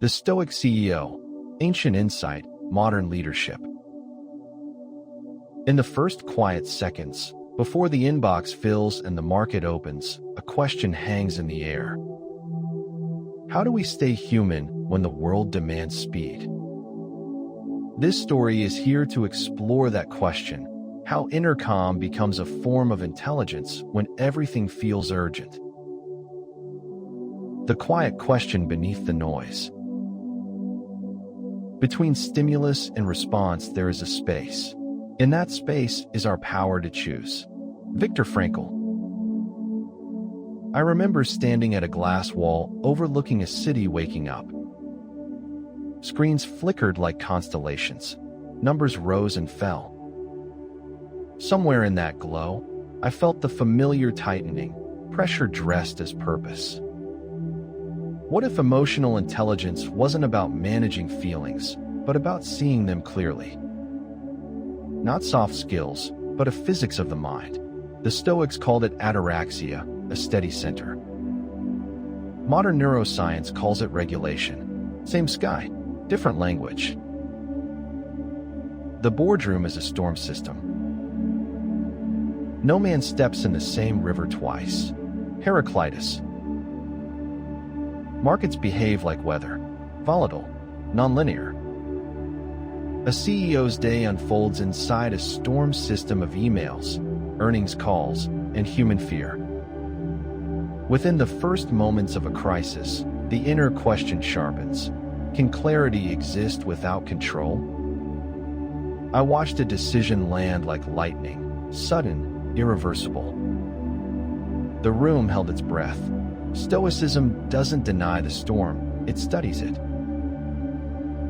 The Stoic CEO, Ancient Insight, Modern Leadership. In the first quiet seconds, before the inbox fills and the market opens, a question hangs in the air. How do we stay human when the world demands speed? This story is here to explore that question, how inner calm becomes a form of intelligence when everything feels urgent. The quiet question beneath the noise. Between stimulus and response, there is a space. In that space is our power to choose. Viktor Frankl. I remember standing at a glass wall overlooking a city waking up. Screens flickered like constellations. Numbers rose and fell. Somewhere in that glow, I felt the familiar tightening, pressure dressed as purpose. What if emotional intelligence wasn't about managing feelings, but about seeing them clearly? Not soft skills, but a physics of the mind. The Stoics called it ataraxia, a steady center. Modern neuroscience calls it regulation. Same sky, different language. The boardroom is a storm system. No man steps in the same river twice. Heraclitus. Markets behave like weather, volatile, nonlinear. A CEO's day unfolds inside a storm system of emails, earnings calls, and human fear. Within the first moments of a crisis, the inner question sharpens. Can clarity exist without control? I watched a decision land like lightning, sudden, irreversible. The room held its breath. Stoicism doesn't deny the storm, it studies it.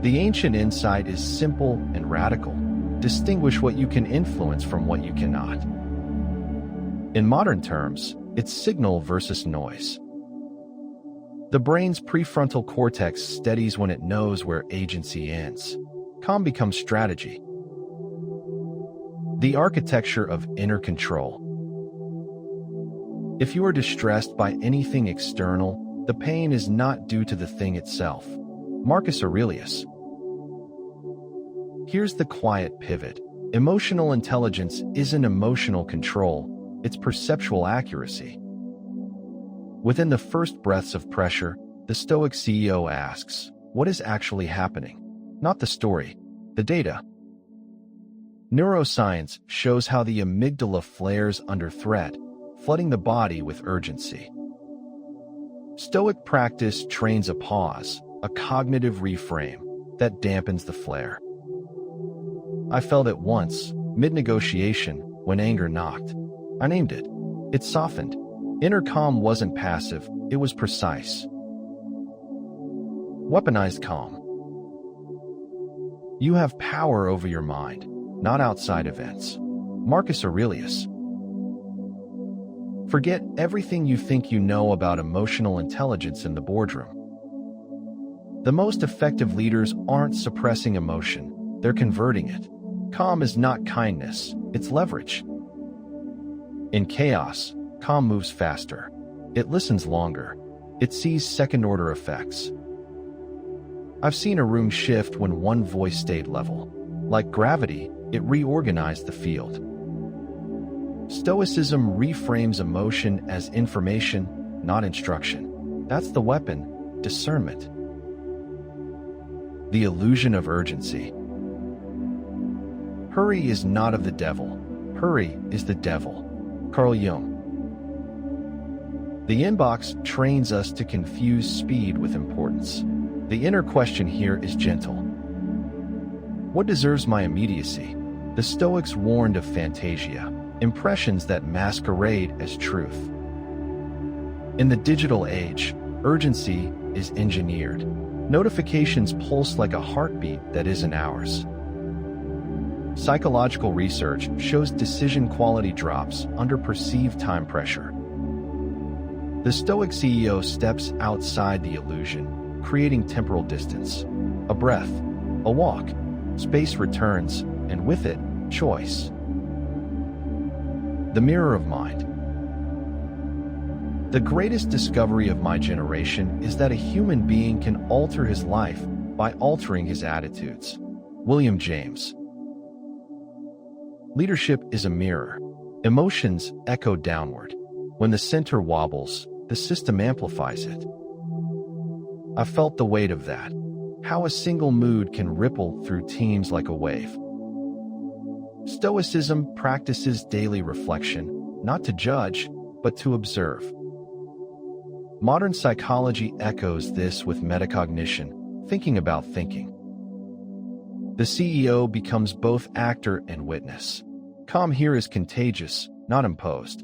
The ancient insight is simple and radical. Distinguish what you can influence from what you cannot. In modern terms, it's signal versus noise. The brain's prefrontal cortex steadies when it knows where agency ends. Calm becomes strategy. The architecture of inner control. If you are distressed by anything external, the pain is not due to the thing itself. Marcus Aurelius. Here's the quiet pivot. Emotional intelligence isn't emotional control, it's perceptual accuracy. Within the first breaths of pressure, the Stoic CEO asks, what is actually happening? Not the story, the data. Neuroscience shows how the amygdala flares under threat, flooding the body with urgency. Stoic practice trains a pause, a cognitive reframe, that dampens the flare. I felt it once, mid-negotiation, when anger knocked. I named it. It softened. Inner calm wasn't passive, it was precise. Weaponized calm. You have power over your mind, not outside events. Marcus Aurelius. Forget everything you think you know about emotional intelligence in the boardroom. The most effective leaders aren't suppressing emotion, they're converting it. Calm is not kindness, it's leverage. In chaos, calm moves faster. It listens longer. It sees second-order effects. I've seen a room shift when one voice stayed level. Like gravity, it reorganized the field. Stoicism reframes emotion as information, not instruction. That's the weapon, discernment. The illusion of urgency. Hurry is not of the devil. Hurry is the devil. Carl Jung. The inbox trains us to confuse speed with importance. The inner question here is gentle. What deserves my immediacy? The Stoics warned of fantasia, impressions that masquerade as truth. In the digital age, urgency is engineered. Notifications pulse like a heartbeat that isn't ours. Psychological research shows decision quality drops under perceived time pressure. The Stoic CEO steps outside the illusion, creating temporal distance. A breath, a walk, space returns, and with it, choice. The mirror of mind. The greatest discovery of my generation is that a human being can alter his life by altering his attitudes. William James. Leadership is a mirror. Emotions echo downward. When the center wobbles, the system amplifies it. I felt the weight of that. How a single mood can ripple through teams like a wave. Stoicism practices daily reflection, not to judge, but to observe. Modern psychology echoes this with metacognition, thinking about thinking. The CEO becomes both actor and witness. Calm here is contagious, not imposed.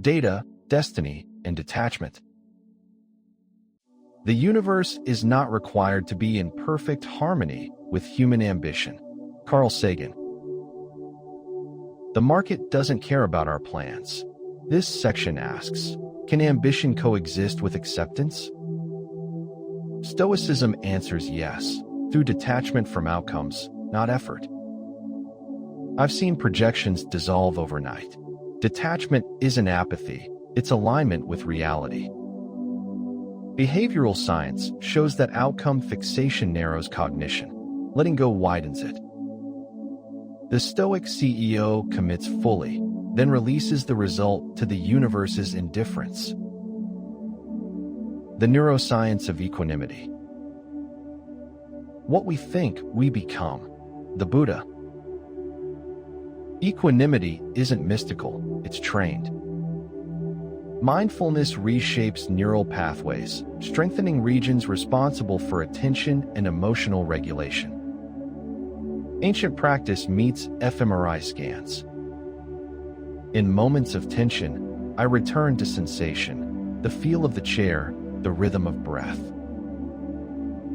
Data, destiny, and detachment. The universe is not required to be in perfect harmony with human ambition. Carl Sagan. The market doesn't care about our plans. This section asks, can ambition coexist with acceptance? Stoicism answers yes, through detachment from outcomes, not effort. I've seen projections dissolve overnight. Detachment isn't apathy, it's alignment with reality. Behavioral science shows that outcome fixation narrows cognition. Letting go widens it. The Stoic CEO commits fully, then releases the result to the universe's indifference. The neuroscience of equanimity. What we think, we become. The Buddha. Equanimity isn't mystical, it's trained. Mindfulness reshapes neural pathways, strengthening regions responsible for attention and emotional regulation. Ancient practice meets fMRI scans. In moments of tension, I return to sensation, the feel of the chair, the rhythm of breath.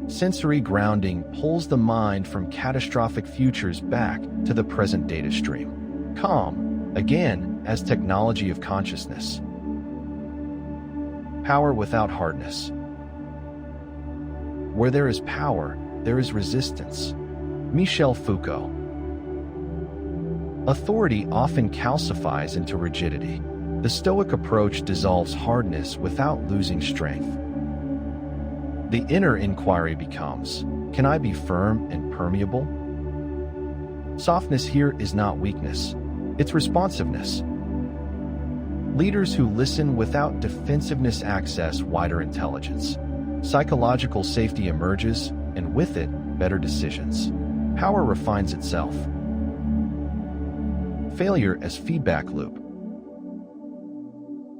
Sensory grounding pulls the mind from catastrophic futures back to the present data stream. Calm, again, as technology of consciousness. Power without hardness. Where there is power, there is resistance. Michel Foucault. Authority often calcifies into rigidity. The Stoic approach dissolves hardness without losing strength. The inner inquiry becomes, can I be firm and permeable? Softness here is not weakness, it's responsiveness. Leaders who listen without defensiveness access wider intelligence. Psychological safety emerges, and with it, better decisions. Power refines itself. Failure as feedback loop.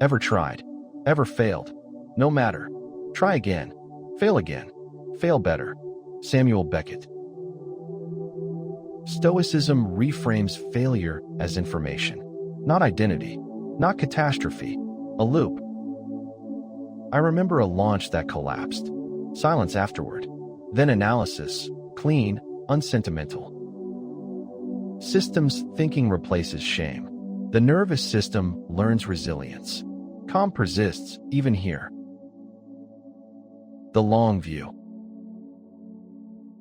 Ever tried? Ever failed? No matter. Try again. Fail again. Fail better. Samuel Beckett. Stoicism reframes failure as information, not identity, not catastrophe, a loop. I remember a launch that collapsed. Silence afterward. Then analysis, clean, unsentimental. Systems thinking replaces shame. The nervous system learns resilience. Calm persists, even here. The long view.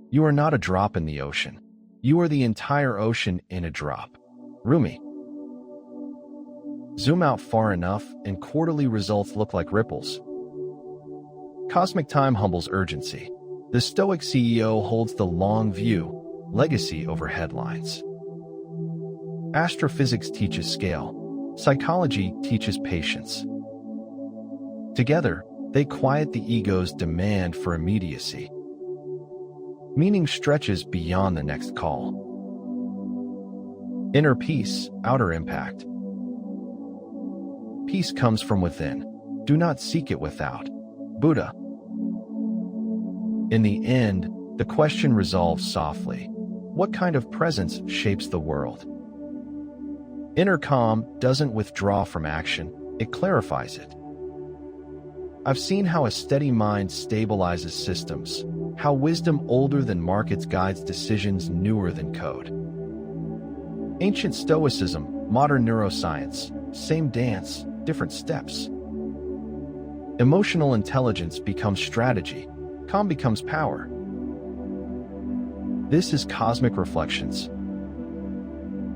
You are not a drop in the ocean. You are the entire ocean in a drop. Rumi. Zoom out far enough and quarterly results look like ripples. Cosmic time humbles urgency. The Stoic CEO holds the long view, legacy over headlines. Astrophysics teaches scale. Psychology teaches patience. Together, they quiet the ego's demand for immediacy. Meaning stretches beyond the next call. Inner peace, outer impact. Peace comes from within. Do not seek it without. Buddha. In the end, the question resolves softly. What kind of presence shapes the world? Inner calm doesn't withdraw from action, it clarifies it. I've seen how a steady mind stabilizes systems, how wisdom older than markets guides decisions newer than code. Ancient Stoicism, modern neuroscience, same dance, different steps. Emotional intelligence becomes strategy, calm becomes power. This is Cosmic Reflections.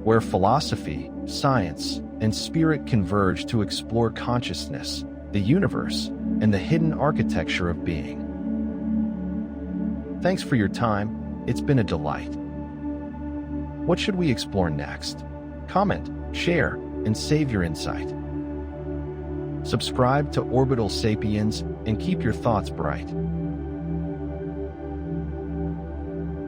where philosophy, science, and spirit converge to explore consciousness, the universe, and the hidden architecture of being. Thanks for your time. It's been a delight. What should we explore next? Comment, share, and save your insight. Subscribe to Orbital Sapiens and keep your thoughts bright.